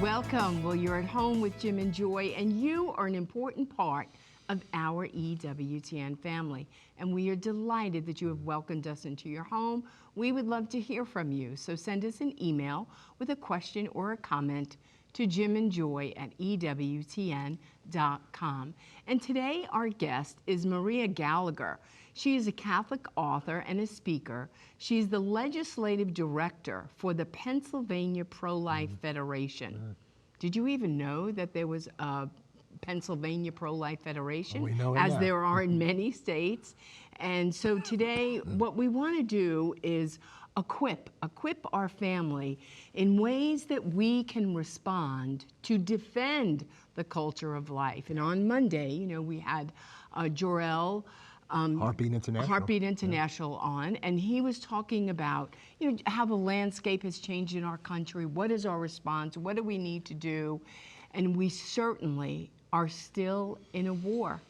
Welcome. Well, you're at home with Jim and Joy, and you are an important part of our EWTN family. And we are delighted that you have welcomed us into your home. We would love to hear from you. So send us an email with a question or a comment to jimandjoy@ewtn.com. And today our guest is Maria Gallagher. She is a Catholic author and a speaker. She's the legislative director for the Pennsylvania Pro-Life Federation. Did you even know that there was a Pennsylvania Pro-Life Federation? We know it as now. there are in many states. And so today, what we want to do is equip our family in ways that we can respond to defend the culture of life. And on Monday, you know, we had Jor-El, Heartbeat International on, and he was talking about, you know, how the landscape has changed in our country. What is our response? What do we need to do? And we certainly are still in a war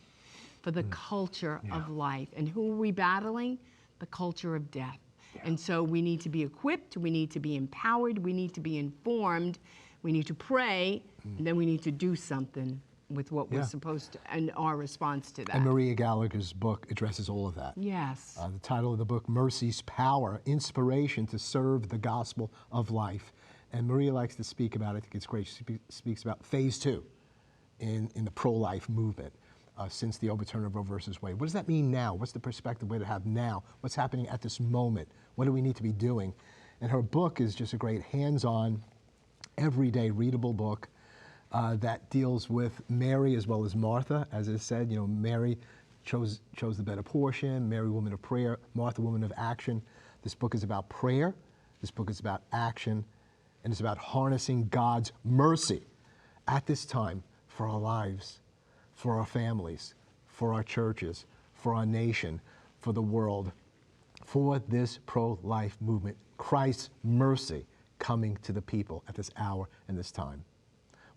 for the culture of life. And who are we battling? The culture of death. And so we need to be equipped, we need to be empowered, we need to be informed, we need to pray, and then we need to do something with what we're supposed to, and our response to that. And Maria Gallagher's book addresses all of that. Yes. The title of the book, Mercy's Power, Inspiration to Serve the Gospel of Life. And Maria likes to speak about, I think it's great, she speaks about phase 2 in the pro-life movement since the overturn of Roe versus Wade. What does that mean now? What's the perspective we have now? What's happening at this moment? What do we need to be doing? And her book is just a great hands-on, everyday readable book that deals with Mary as well as Martha. As I said, you know, Mary chose the better portion, Mary, woman of prayer, Martha, woman of action. This book is about prayer, this book is about action, and it's about harnessing God's mercy at this time for our lives, for our families, for our churches, for our nation, for the world, for this pro-life movement. Christ's mercy coming to the people at this hour and this time.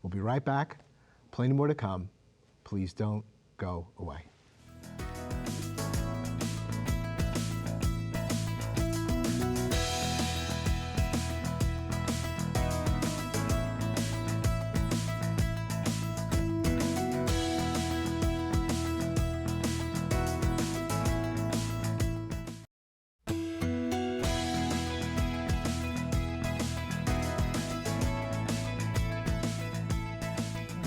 We'll be right back. Plenty more to come. Please don't go away.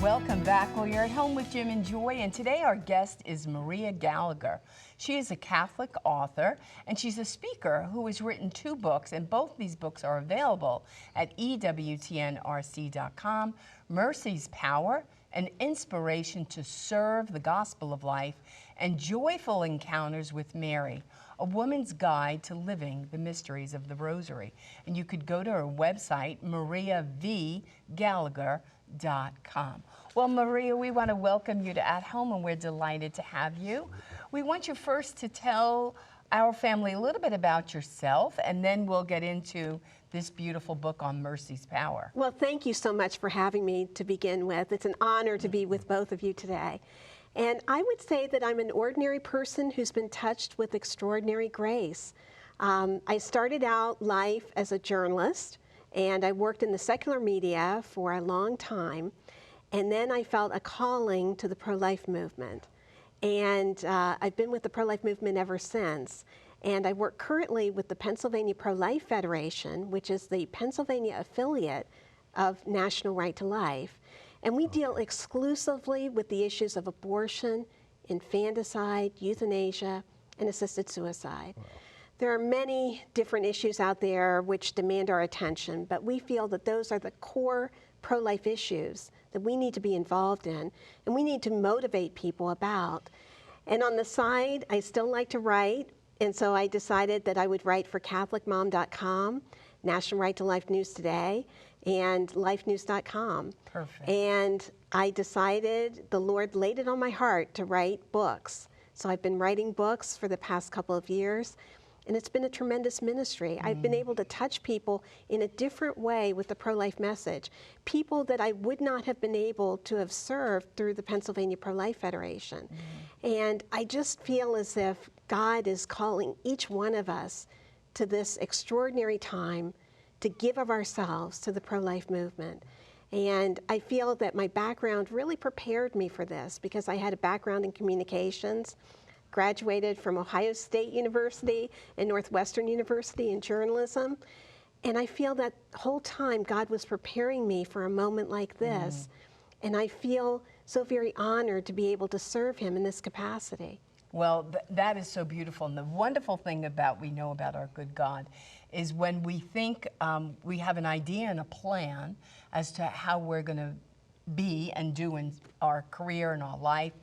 Welcome back. Well, you're at home with Jim and Joy, and today our guest is Maria Gallagher. She is a Catholic author, and she's a speaker who has written 2 books, and both these books are available at ewtnrc.com. Mercy's Power, an inspiration to serve the gospel of life, and Joyful Encounters with Mary, a woman's guide to living the mysteries of the Rosary. And you could go to her website, mariavgallagher.com. Well, Maria, we want to welcome you to At Home, and we're delighted to have you. We want you first to tell our family a little bit about yourself, and then we'll get into this beautiful book on Mercy's Power. Well, thank you so much for having me to begin with. It's an honor to be with both of you today. And I would say that I'm an ordinary person who's been touched with extraordinary grace. I started out life as a journalist, and I worked in the secular media for a long time. And then I felt a calling to the pro-life movement. And I've been with the pro-life movement ever since. And I work currently with the Pennsylvania Pro-Life Federation, which is the Pennsylvania affiliate of National Right to Life. And we deal exclusively with the issues of abortion, infanticide, euthanasia, and assisted suicide. Wow. There are many different issues out there which demand our attention, but we feel that those are the core pro-life issues that we need to be involved in, and we need to motivate people about. And on the side, I still like to write, and so I decided that I would write for CatholicMom.com, National Right to Life News Today, and LifeNews.com. Perfect. And I decided, the Lord laid it on my heart to write books. So I've been writing books for the past couple of years, and it's been a tremendous ministry. I've been able to touch people in a different way with the pro-life message. People that I would not have been able to have served through the Pennsylvania Pro-Life Federation. And I just feel as if God is calling each one of us to this extraordinary time to give of ourselves to the pro-life movement. And I feel that my background really prepared me for this because I had a background in communications, graduated from Ohio State University and Northwestern University in journalism. And I feel that whole time God was preparing me for a moment like this. And I feel so very honored to be able to serve him in this capacity. Well, that is so beautiful. And the wonderful thing we know about our good God is when we think we have an idea and a plan as to how we're going to be and do in our career and our life,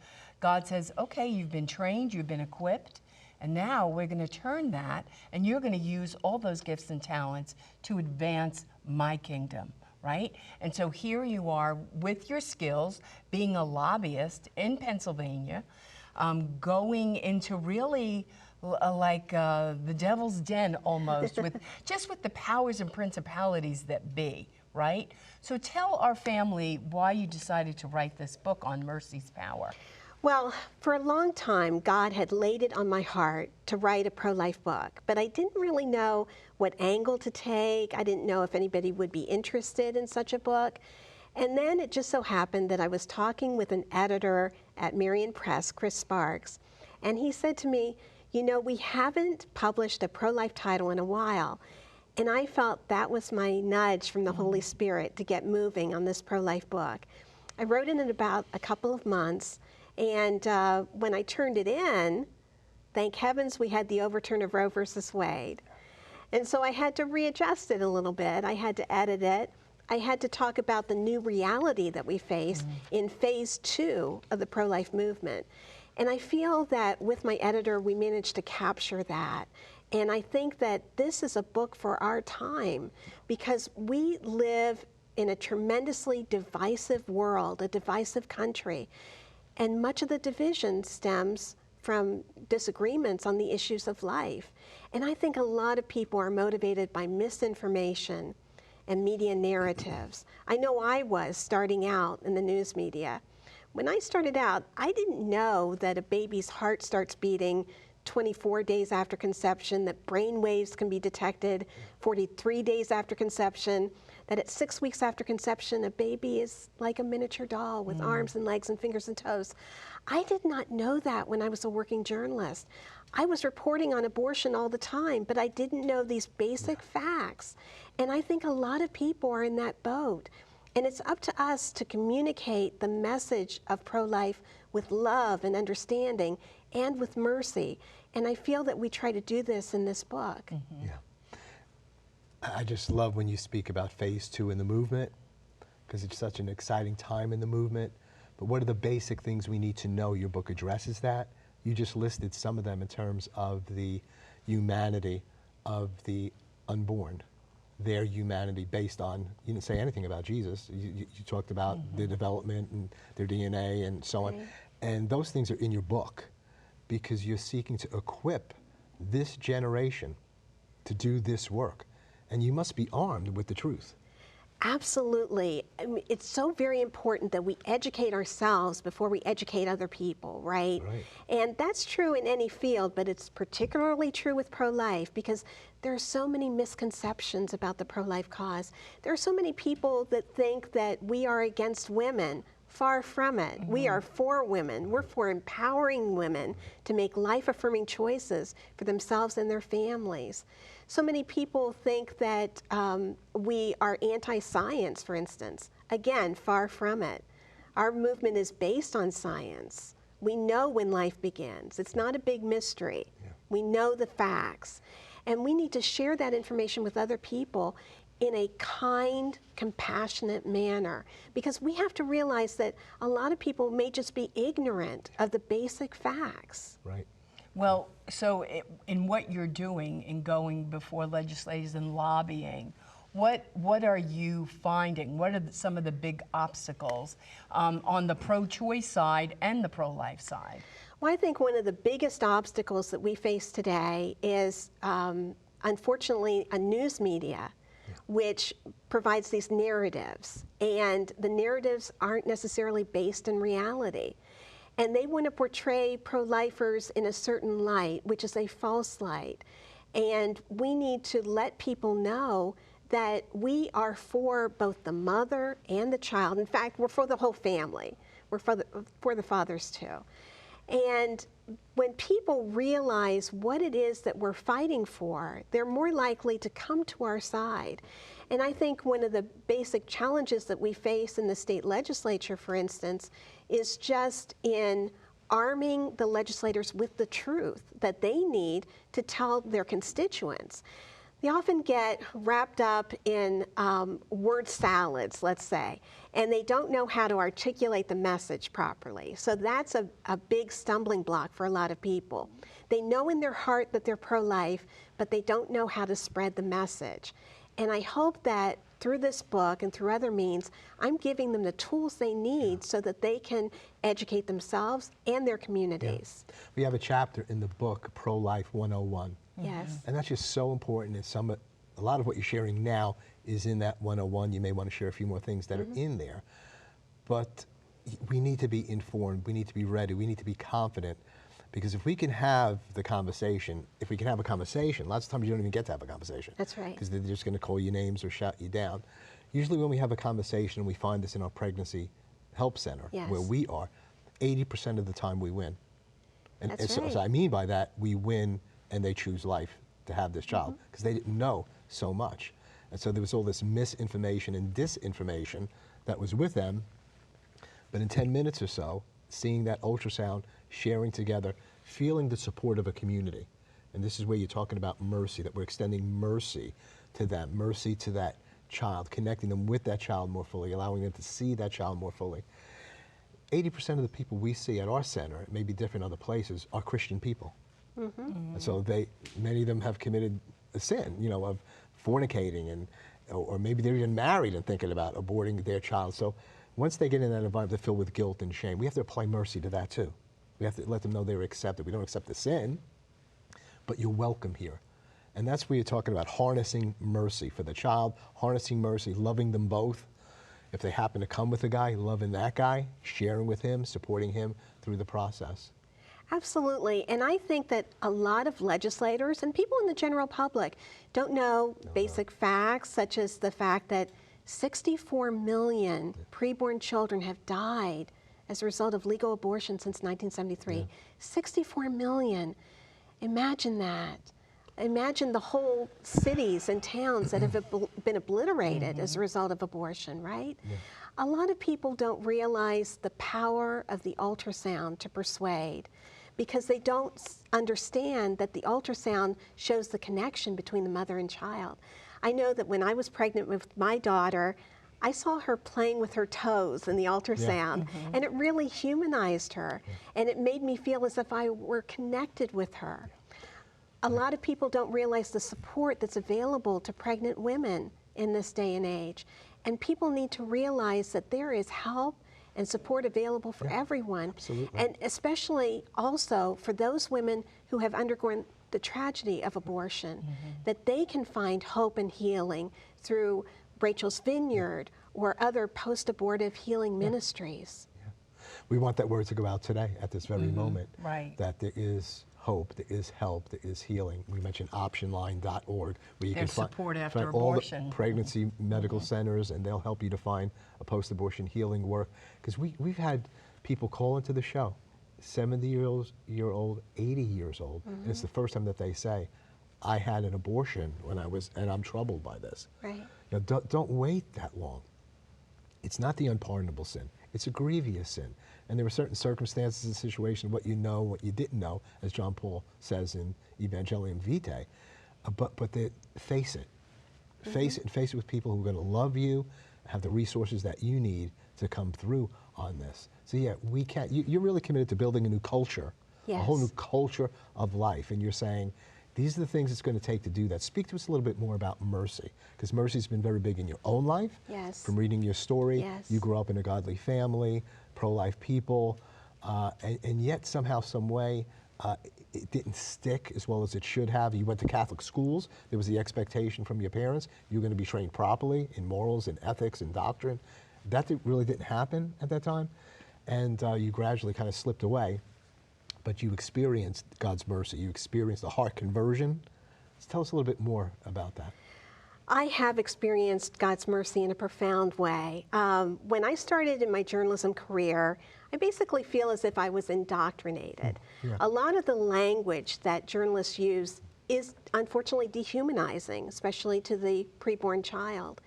God says, okay, you've been trained, you've been equipped, and now we're going to turn that, and you're going to use all those gifts and talents to advance my kingdom, right? And so here you are with your skills, being a lobbyist in Pennsylvania, going into really like the devil's den almost, with just with the powers and principalities that be, right? So tell our family why you decided to write this book on mercy's power. Well, for a long time, God had laid it on my heart to write a pro-life book, but I didn't really know what angle to take. I didn't know if anybody would be interested in such a book. And then it just so happened that I was talking with an editor at Marion Press, Chris Sparks, and he said to me, you know, we haven't published a pro-life title in a while. And I felt that was my nudge from the Holy Spirit to get moving on this pro-life book. I wrote it in about a couple of months, and when I turned it in, thank heavens we had the overturn of Roe versus Wade. And so I had to readjust it a little bit. I had to edit it. I had to talk about the new reality that we face in phase 2 of the pro-life movement. And I feel that with my editor, we managed to capture that. And I think that this is a book for our time because we live in a tremendously divisive world, a divisive country. And much of the division stems from disagreements on the issues of life. And I think a lot of people are motivated by misinformation and media narratives. I know I was starting out in the news media. When I started out, I didn't know that a baby's heart starts beating 24 days after conception, that brain waves can be detected 43 days after conception, that at 6 weeks after conception, a baby is like a miniature doll with arms and legs and fingers and toes. I did not know that when I was a working journalist. I was reporting on abortion all the time, but I didn't know these basic facts. And I think a lot of people are in that boat. And it's up to us to communicate the message of pro-life with love and understanding and with mercy. And I feel that we try to do this in this book. Yeah. I just love when you speak about phase 2 in the movement, because it's such an exciting time in the movement. But what are the basic things we need to know? Your book addresses that. You just listed some of them in terms of the humanity of the unborn, their humanity based on, you didn't say anything about Jesus. You talked about their development and their DNA and so on. And those things are in your book because you're seeking to equip this generation to do this work. And you must be armed with the truth. Absolutely. I mean, it's so very important that we educate ourselves before we educate other people, right? And that's true in any field, but it's particularly true with pro-life because there are so many misconceptions about the pro-life cause. There are so many people that think that we are against women. Far from it. We are for women. We're for empowering women to make life-affirming choices for themselves and their families. So many people think that we are anti-science, for instance. Again, far from it. Our movement is based on science. We know when life begins. It's not a big mystery. We know the facts. And we need to share that information with other people in a kind, compassionate manner. Because we have to realize that a lot of people may just be ignorant of the basic facts. Right. Well, so in what you're doing in going before legislators and lobbying, what are you finding? What are some of the big obstacles on the pro-choice side and the pro-life side? Well, I think one of the biggest obstacles that we face today is, unfortunately, a news media which provides these narratives, and the narratives aren't necessarily based in reality. And they want to portray pro-lifers in a certain light, which is a false light. And we need to let people know that we are for both the mother and the child. In fact, we're for the whole family. We're for the fathers too. And when people realize what it is that we're fighting for, they're more likely to come to our side. And I think one of the basic challenges that we face in the state legislature, for instance, is just in arming the legislators with the truth that they need to tell their constituents. They often get wrapped up in word salads, let's say, and they don't know how to articulate the message properly. So that's a big stumbling block for a lot of people. They know in their heart that they're pro-life, but they don't know how to spread the message. And I hope that through this book and through other means, I'm giving them the tools they need so that they can educate themselves and their communities. Yeah. We have a chapter in the book, Pro-Life 101. Yes. And that's just so important. And a lot of what you're sharing now is in that 101. You may want to share a few more things that are in there. But we need to be informed. We need to be ready. We need to be confident. Because if we can have the conversation, lots of times you don't even get to have a conversation. That's right. Because they're just going to call you names or shout you down. Usually when we have a conversation, and we find this in our pregnancy help center, where we are, 80% of the time we win. And, That's so I mean by that, we win and they choose life to have this child because they didn't know so much. And so there was all this misinformation and disinformation that was with them. But in 10 minutes or so, seeing that ultrasound, sharing together, feeling the support of a community. And this is where you're talking about mercy, that we're extending mercy to them, mercy to that child, connecting them with that child more fully, allowing them to see that child more fully. 80% of the people we see at our center, it may be different other places, are Christian people. And so many of them have committed a sin, of fornicating, or maybe they're even married and thinking about aborting their child. So once they get in that environment, they're filled with guilt and shame. We have to apply mercy to that too. We have to let them know they're accepted. We don't accept the sin, but you're welcome here. And that's where you're talking about harnessing mercy for the child, harnessing mercy, loving them both. If they happen to come with a guy, loving that guy, sharing with him, supporting him through the process. Absolutely. And I think that a lot of legislators and people in the general public don't know basic facts, such as the fact that 64 million preborn children have died as a result of legal abortion since 1973. 64 million. Imagine that. Imagine the whole cities and towns that have been obliterated as a result of abortion, right? A lot of people don't realize the power of the ultrasound to persuade, because they don't understand that the ultrasound shows the connection between the mother and child. I know that when I was pregnant with my daughter, I saw her playing with her toes in the ultrasound, and it really humanized her, and it made me feel as if I were connected with her. A lot of people don't realize the support that's available to pregnant women in this day and age, and people need to realize that there is help and support available for everyone, and especially also for those women who have undergone the tragedy of abortion, that they can find hope and healing through Rachel's Vineyard or other post-abortive healing ministries. We want that word to go out today at this very moment, that there is hope, there is help, there is healing. We mentioned optionline.org, where you There's can support find after all abortion. the pregnancy medical centers, and they'll help you to find a post-abortion healing work. Because we've had people call into the show, 70-year-old, 80 years old, and it's the first time that they say, I had an abortion when and I'm troubled by this. Don't wait that long. It's not the unpardonable sin. It's a grievous sin. And there are certain circumstances and situations, what you know, what you didn't know, as John Paul says in Evangelium Vitae. But face it. Face it, and face it with people who are going to love you, have the resources that you need to come through on this. So yeah, we can't, you're really committed to building a new culture, a whole new culture of life. And you're saying, these are the things it's going to take to do that. Speak to us a little bit more about mercy, because mercy's been very big in your own life. From reading your story, you grew up in a godly family, pro-life people, and yet somehow, some way, it didn't stick as well as it should have. You went to Catholic schools. There was the expectation from your parents you were going to be trained properly in morals and ethics and doctrine. That really didn't happen at that time, and you gradually kind of slipped away. But you experienced God's mercy. You experienced a heart conversion. Tell us a little bit more about that. I have experienced God's mercy in a profound way. When I started in my journalism career, I basically feel as if I was indoctrinated. Yeah. A lot of the language that journalists use is unfortunately dehumanizing, especially to the preborn child.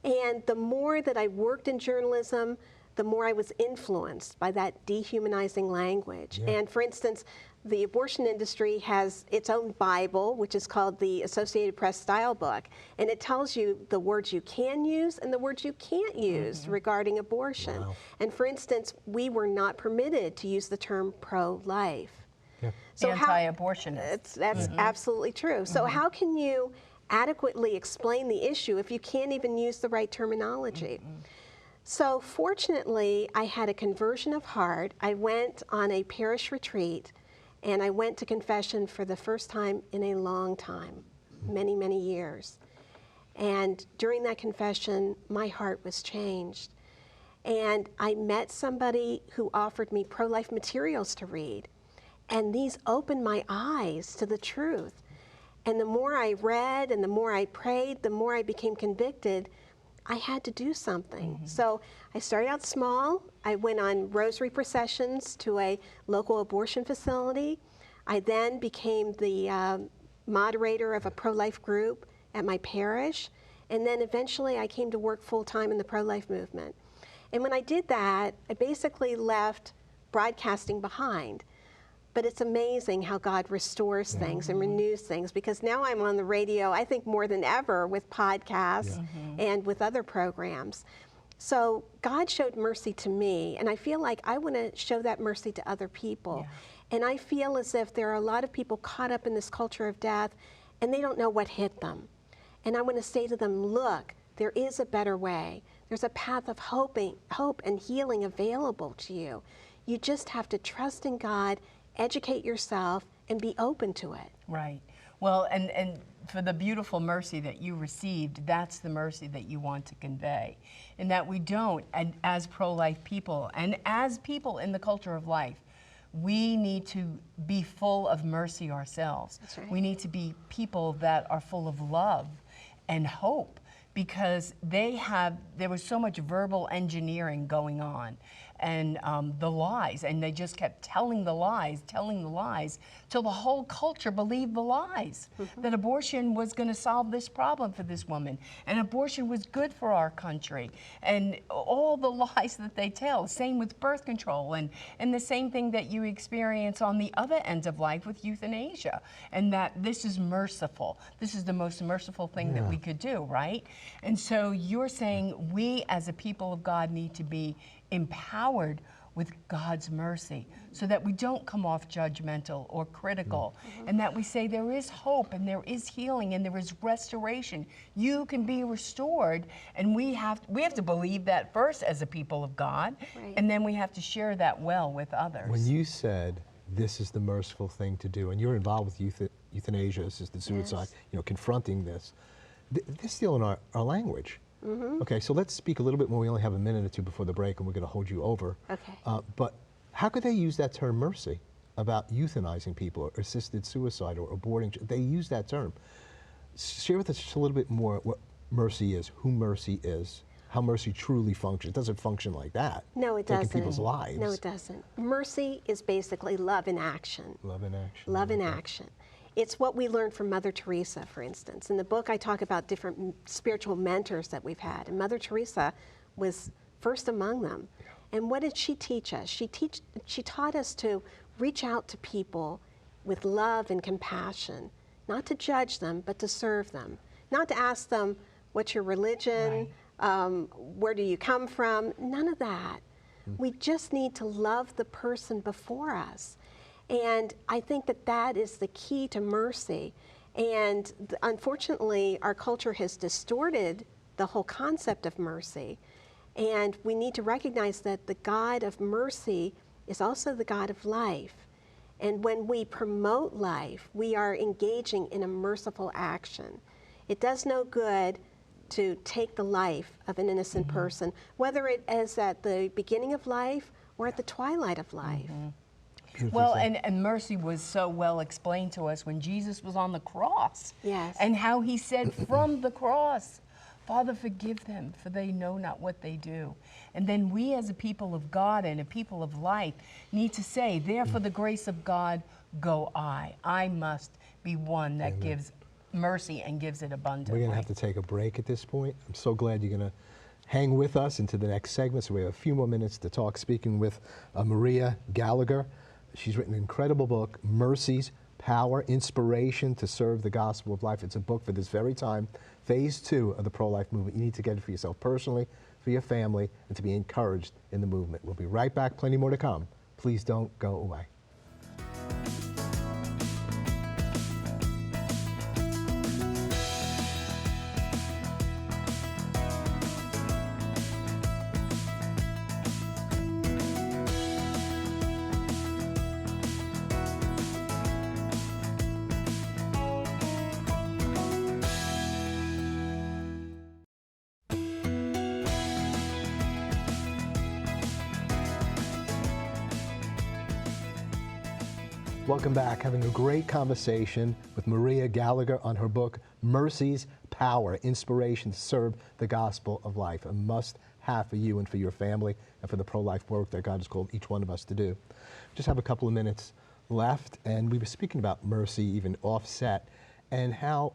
And the more that I worked in journalism, the more I was influenced by that dehumanizing language. Yeah. And for instance, the abortion industry has its own Bible, which is called the Associated Press Style Book, and it tells you the words you can use and the words you can't use regarding abortion. Wow. And for instance, we were not permitted to use the term pro-life. Yeah. So Anti-abortionist. that's absolutely true. So how can you adequately explain the issue if you can't even use the right terminology? So fortunately, I had a conversion of heart. I went on a parish retreat, and I went to confession for the first time in a long time, many, many years. And during that confession, my heart was changed. And I met somebody who offered me pro-life materials to read. And these opened my eyes to the truth. And the more I read and the more I prayed, the more I became convicted. I had to do something. So I started out small. I went on rosary processions to a local abortion facility. I then became the moderator of a pro-life group at my parish. And then eventually I came to work full-time in the pro-life movement. And when I did that, I basically left broadcasting behind. But it's amazing how God restores things and renews things, because now I'm on the radio, I think more than ever, with podcasts and with other programs. So God showed mercy to me, and I feel like I want to show that mercy to other people. And I feel as if there are a lot of people caught up in this culture of death, and they don't know what hit them. And I want to say to them, look, there is a better way. There's a path of hope and healing available to you. You just have to trust in God, educate yourself, and be open to it. Right. Well, and for the beautiful mercy that you received, that's the mercy that you want to convey. And that we don't, and as pro-life people, and as people in the culture of life, we need to be full of mercy ourselves. That's right. We need to be people that are full of love and hope, because there was so much verbal engineering going on, and the lies, and they just kept telling the lies, till the whole culture believed the lies, that abortion was going to solve this problem for this woman, and abortion was good for our country, and all the lies that they tell. Same with birth control, and the same thing that you experience on the other ends of life with euthanasia, and that this is merciful. This is the most merciful thing that we could do, right? And so you're saying we as a people of God need to be empowered with God's mercy, so that we don't come off judgmental or critical, and that we say there is hope and there is healing and there is restoration. You can be restored, and we have to believe that first as a people of God, and then we have to share that well with others. When you said this is the merciful thing to do, and you're involved with euthanasia, assisted suicide, confronting this, they're still in our language. Okay, so let's speak a little bit more. We only have a minute or two before the break, and we're going to hold you over. Okay. But how could they use that term mercy about euthanizing people, or assisted suicide, or aborting? They use that term. Share with us just a little bit more what mercy is, who mercy is, how mercy truly functions. It doesn't function like that. No, it doesn't. Taking people's lives. No, it doesn't. Mercy is basically love in action. Love in action. Love in action. It's what we learned from Mother Teresa, for instance. In the book, I talk about different spiritual mentors that we've had, and Mother Teresa was first among them. And what did she teach us? She taught us to reach out to people with love and compassion, not to judge them, but to serve them. Not to ask them, what's your religion? Where do you come from? None of that. We just need to love the person before us. And I think that that is the key to mercy. And unfortunately, our culture has distorted the whole concept of mercy. And we need to recognize that the God of mercy is also the God of life. And when we promote life, we are engaging in a merciful action. It does no good to take the life of an innocent person, whether it is at the beginning of life or at the twilight of life. Beautifully Well, said. and mercy was so well explained to us when Jesus was on the cross. Yes. And how he said from the cross, Father, forgive them, for they know not what they do. And then we as a people of God and a people of life need to say, there for the grace of God go I. I must be one that gives mercy and gives it abundantly. We're going to have to take a break at this point. I'm so glad you're going to hang with us into the next segment. So we have a few more minutes to talk, speaking with Maria Gallagher. She's written an incredible book, Mercy's Power, Inspiration to Serve the Gospel of Life. It's a book for this very time, phase 2 of the pro-life movement. You need to get it for yourself personally, for your family, and to be encouraged in the movement. We'll be right back. Plenty more to come. Please don't go away. Welcome back. Having a great conversation with Maria Gallagher on her book, Mercy's Power, Inspiration to Serve the Gospel of Life, a must-have for you and for your family and for the pro-life work that God has called each one of us to do. Just have a couple of minutes left, and we were speaking about mercy, even offset, and how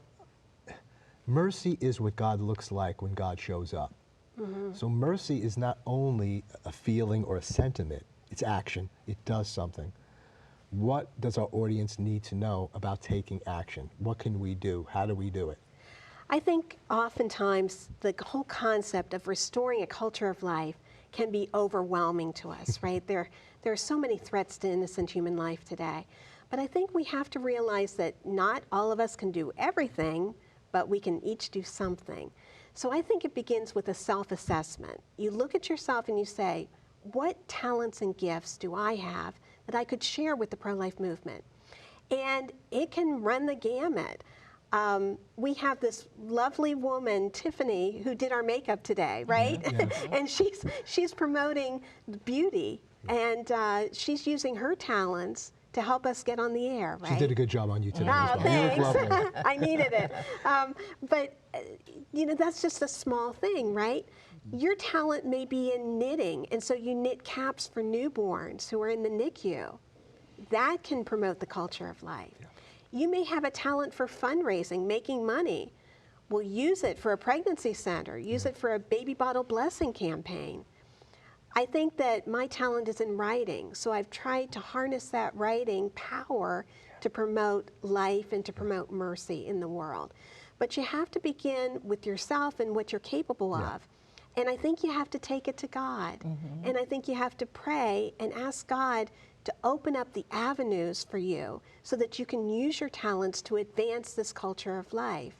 mercy is what God looks like when God shows up. So mercy is not only a feeling or a sentiment, it's action. It does something. What does our audience need to know about taking action? What can we do? How do we do it? I think oftentimes the whole concept of restoring a culture of life can be overwhelming to us, right? There are so many threats to innocent human life today. But I think we have to realize that not all of us can do everything, but we can each do something. So I think it begins with a self-assessment. You look at yourself and you say, what talents and gifts do I have that I could share with the pro-life movement? And it can run the gamut. We have this lovely woman, Tiffany, who did our makeup today, right? Yes. And she's promoting beauty, and she's using her talents to help us get on the air, right? She did a good job on you today Oh, as well. You look thanks. lovely. I needed it. But, you know, that's just a small thing, right? Your talent may be in knitting, and so you knit caps for newborns who are in the NICU. That can promote the culture of life. Yeah. You may have a talent for fundraising, making money. Well, use it for a pregnancy center. Use it for a baby bottle blessing campaign. I think that my talent is in writing, so I've tried to harness that writing power to promote life and to promote mercy in the world. But you have to begin with yourself and what you're capable of. And I think you have to take it to God. And I think you have to pray and ask God to open up the avenues for you so that you can use your talents to advance this culture of life.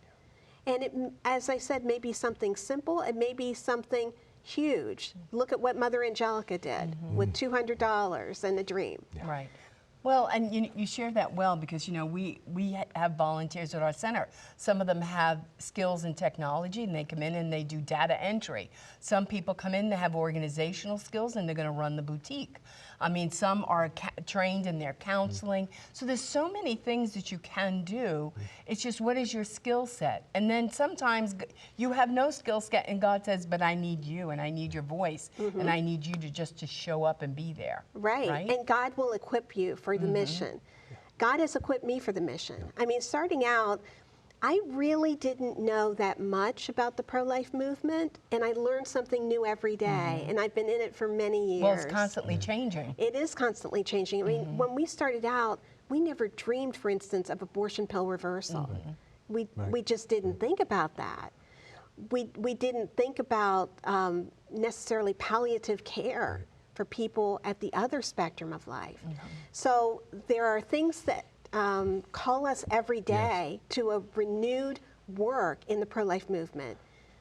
And it, as I said, may be something simple, it may be something huge. Look at what Mother Angelica did with $200 and a dream. Right. Well, and you share that well because, you know, we have volunteers at our center. Some of them have skills in technology and they come in and they do data entry. Some people come in, they have organizational skills and they're going to run the boutique. I mean, some are trained in their counseling. So there's so many things that you can do. It's just, what is your skill set? And then sometimes you have no skill set and God says, but I need you and I need your voice and I need you to just show up and be there. Right. And God will equip you for the mission. God has equipped me for the mission. I mean, starting out, I really didn't know that much about the pro-life movement, and I learned something new every day, and I've been in it for many years. Well, it's constantly changing. It is constantly changing. I mean, when we started out, we never dreamed, for instance, of abortion pill reversal. We just didn't think about that. We didn't think about necessarily palliative care for people at the other spectrum of life. So there are things that call us every day to a renewed work in the pro-life movement.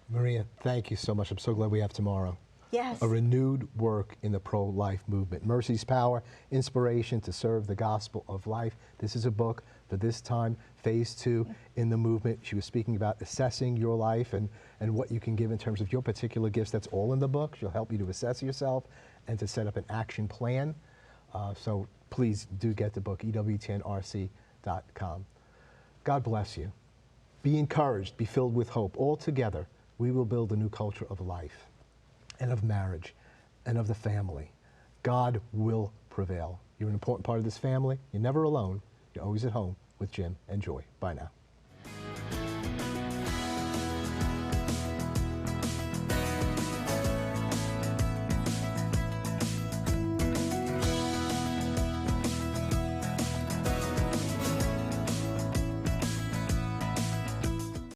Maria, thank you so much. I'm so glad we have tomorrow. Yes. A renewed work in the pro-life movement. Mercy's Power, Inspiration to Serve the Gospel of Life. This is a book for this time, phase 2 in the movement. She was speaking about assessing your life and what you can give in terms of your particular gifts. That's all in the book. She'll help you to assess yourself and to set up an action plan. So please do get the book, ewtnrc.com. God bless you. Be encouraged, be filled with hope. All together, we will build a new culture of life and of marriage and of the family. God will prevail. You're an important part of this family. You're never alone. You're always at home with Jim and Joy. Bye now.